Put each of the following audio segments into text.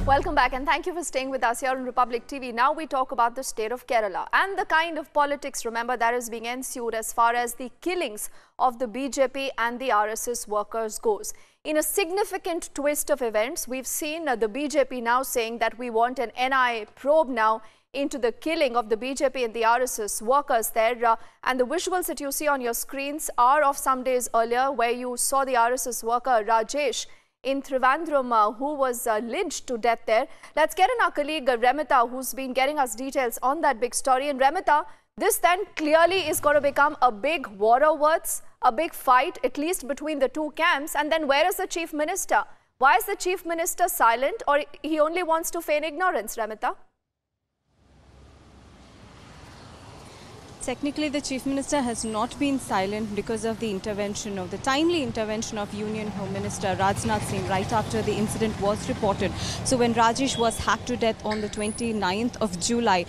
Welcome back and thank you for staying with us here on Republic TV. Now we talk about the state of Kerala and the kind of politics, remember, that is being ensued as far as the killings of the BJP and the RSS workers goes. In a significant twist of events, we've seen the BJP now saying that we want an NIA probe now into the killing of the BJP and the RSS workers there. And the visuals that you see on your screens are of some days earlier, where you saw the RSS worker Rajesh in Trivandrum, who was lynched to death there. Let's get in our colleague Remita, who's been getting us details on that big story. And Remita, this then clearly is going to become a big war of words, a big fight, at least between the two camps. And then where is the Chief Minister? Why is the Chief Minister silent, or he only wants to feign ignorance, Remita? Technically, the Chief Minister has not been silent because of the timely intervention of Union Home Minister Rajnath Singh right after the incident was reported. So when Rajesh was hacked to death on the 29th of July,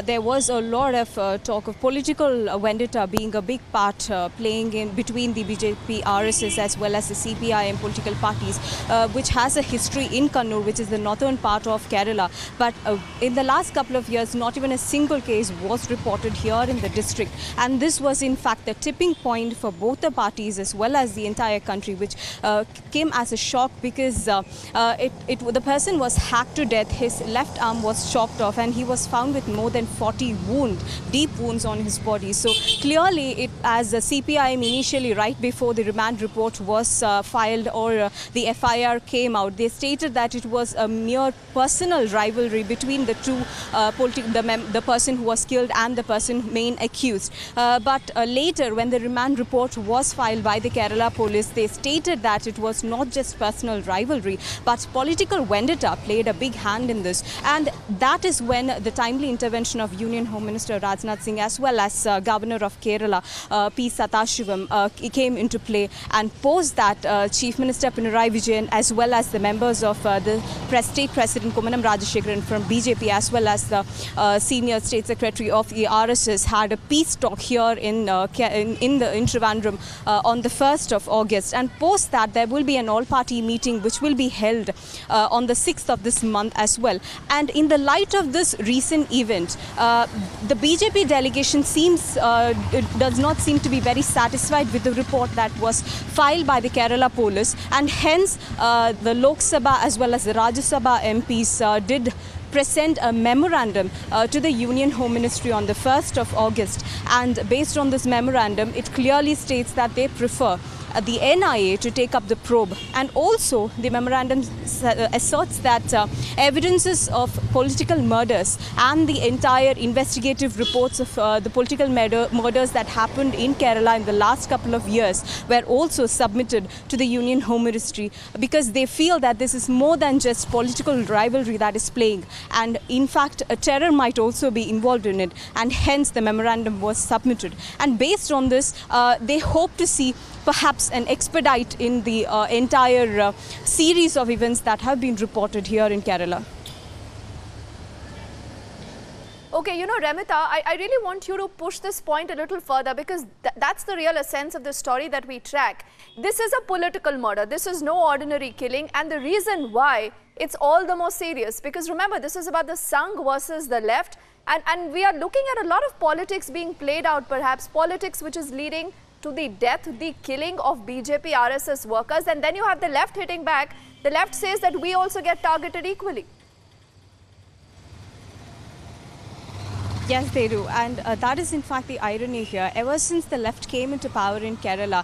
there was a lot of talk of political vendetta being a big part playing in between the BJP, RSS as well as the CPIM political parties, which has a history in Kannur, which is the northern part of Kerala. But in the last couple of years, not even a single case was reported here in the district, and this was in fact the tipping point for both the parties as well as the entire country, which came as a shock because the person was hacked to death. His left arm was chopped off and he was found with more than 40 deep wounds on his body. So clearly, as the CPIM initially, right before the remand report was filed or the FIR came out, they stated that it was a mere personal rivalry between the two, the person who was killed and the person main accused. But later, when the remand report was filed by the Kerala police, they stated that it was not just personal rivalry, but political vendetta played a big hand in this. And that is when the timely intervention of Union Home Minister Rajnath Singh as well as Governor of Kerala, P. Sathashivam, came into play. And post that, Chief Minister Pinarayi Vijayan as well as the members of the State President Kumanam Rajashekharan from BJP as well as the Senior State Secretary of the RSS had a peace talk here in Trivandrum on the 1st of August. And post that, there will be an all-party meeting which will be held on the 6th of this month as well. And in the light of this recent event, the BJP delegation does not seem to be very satisfied with the report that was filed by the Kerala police, and hence the Lok Sabha as well as the Rajya Sabha MPs did present a memorandum to the Union Home Ministry on the 1st of August. And based on this memorandum, it clearly states that they prefer the NIA to take up the probe. And also the memorandum asserts that evidences of political murders and the entire investigative reports of the political murders that happened in Kerala in the last couple of years were also submitted to the Union Home Ministry, because they feel that this is more than just political rivalry that is playing, and in fact a terror might also be involved in it, and hence the memorandum was submitted. And based on this, they hope to see perhaps an expedite in the entire series of events that have been reported here in Kerala. Okay, you know, Remita, I really want you to push this point a little further, because that's the real essence of the story that we track. This is a political murder. This is no ordinary killing. And the reason why it's all the more serious, because remember, this is about the Sangh versus the left. And we are looking at a lot of politics being played out, perhaps politics which is leading to the death, the killing of BJP RSS workers. And then you have the left hitting back. The left says that we also get targeted equally. Yes, they do. And that is in fact the irony here. Ever since the left came into power in Kerala,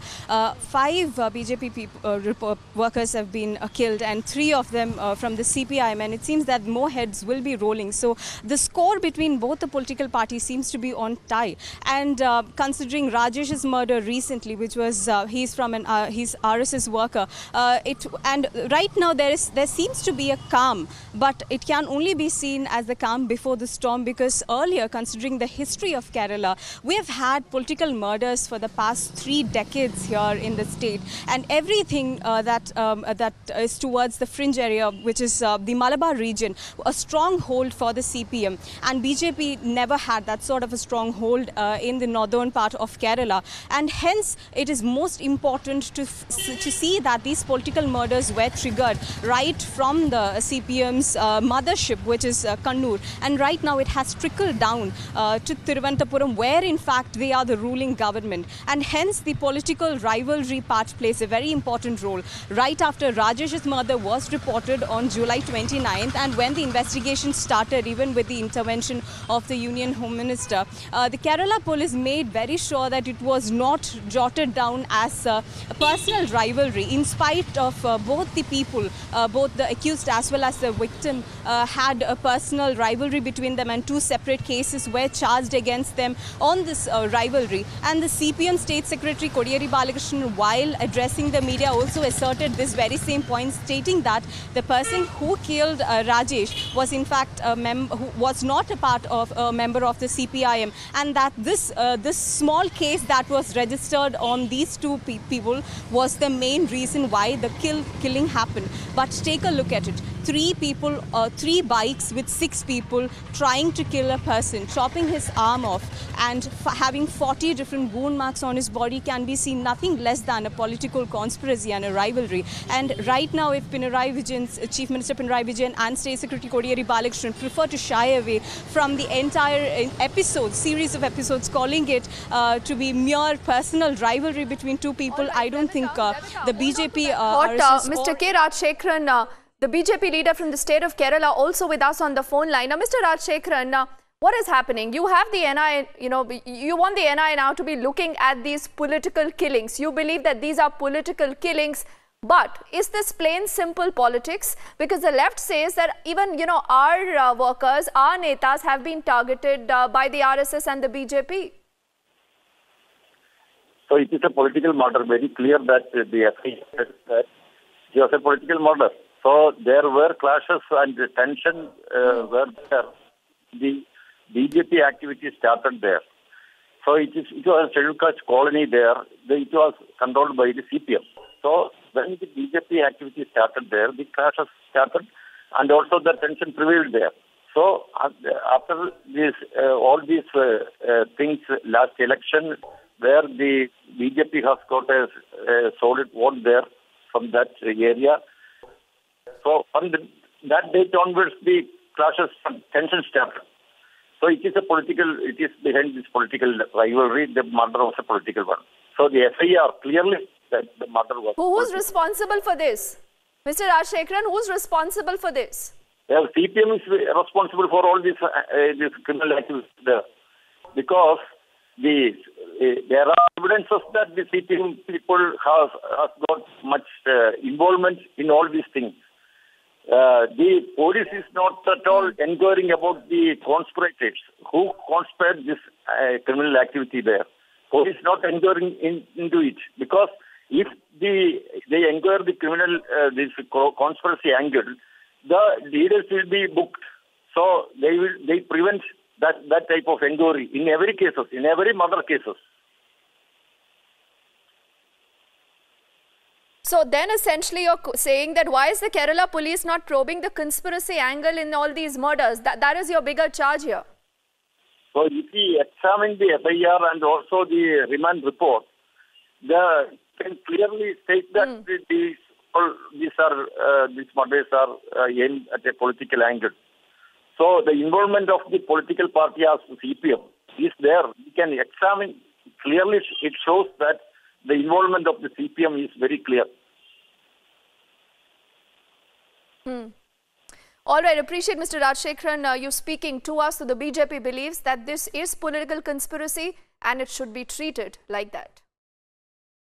5 BJP workers have been killed, and 3 of them from the CPIM, and it seems that more heads will be rolling. So the score between both the political parties seems to be on tie. And considering Rajesh's murder recently, which was he's RSS worker, and right now there seems to be a calm, but it can only be seen as the calm before the storm, because earlier considering the history of Kerala. We have had political murders for the past 3 decades here in the state, and everything that is towards the fringe area, which is the Malabar region, a stronghold for the CPM. And BJP never had that sort of a stronghold in the northern part of Kerala. And hence, it is most important to see that these political murders were triggered right from the CPM's mothership, which is Kannur. And right now, it has trickled down to Thiruvananthapuram, where in fact they are the ruling government. And hence, the political rivalry part plays a very important role. Right after Rajesh's murder was reported on July 29th, and when the investigation started, even with the intervention of the Union Home Minister, the Kerala police made very sure that it was not jotted down as a personal rivalry, in spite of both the people, both the accused as well as the victim, had a personal rivalry between them, and 2 separate cases were charged against them on this rivalry. And the CPM State Secretary Kodiyeri Balakrishnan, while addressing the media, also asserted this very same point, stating that the person who killed Rajesh was in fact was not a part of a member of the CPIM, and that this small case that was registered on these 2 people was the main reason why the killing happened. But take a look at it. 3 people, 3 bikes with 6 people trying to kill a person, chopping his arm off, and having 40 different wound marks on his body can be seen nothing less than a political conspiracy and a rivalry. And right now, if Chief Minister Pinarayi Vijayan and State Secretary Kodiyeri Balakrishnan prefer to shy away from the entire series of episodes, calling it to be mere personal rivalry between 2 people, I don't think the BJP... Mr. K. Rajshekharan, the BJP leader from the state of Kerala, also with us on the phone line. Now, Mr. Rajshekharan, what is happening? You have the NI, you want the NI now to be looking at these political killings. You believe that these are political killings. But is this plain simple politics? Because the left says that even, our workers, our netas have been targeted by the RSS and the BJP. So it is a political matter, very clear that the FIR was a political matter. So there were clashes and tension were there. The BJP activity started there. So it was a scheduled caste colony there. It was controlled by the CPM. So when the BJP activity started there, the clashes started, and also the tension prevailed there. So after this, all these things, last election, where the BJP has got a solid vote there from that area. So from that date onwards, the clashes and tension started. So it is behind this political rivalry. The murder was a political one. So the FIR clearly that the murder was... Who's responsible for this? Mr. Rajshekharan, who's responsible for this? Well, CPM is responsible for all this criminal activities there. Because there are evidences that the CPM people have got much involvement in all these things. The police is not at all inquiring about the conspirators who conspired this criminal activity there. Police not inquiring into it, because if they inquire the criminal this conspiracy angle, the leaders will be booked. So they prevent that type of inquiry in every murder cases. So then essentially you're saying that why is the Kerala police not probing the conspiracy angle in all these murders? That is your bigger charge here. So if we examine the FIR and also the remand report, can clearly state that these murders are aimed at a political angle. So the involvement of the political party as CPM is there. We can examine clearly. It shows that the involvement of the CPM is very clear. All right, appreciate Mr. Rajshekharan you speaking to us. So the BJP believes that this is political conspiracy and it should be treated like that.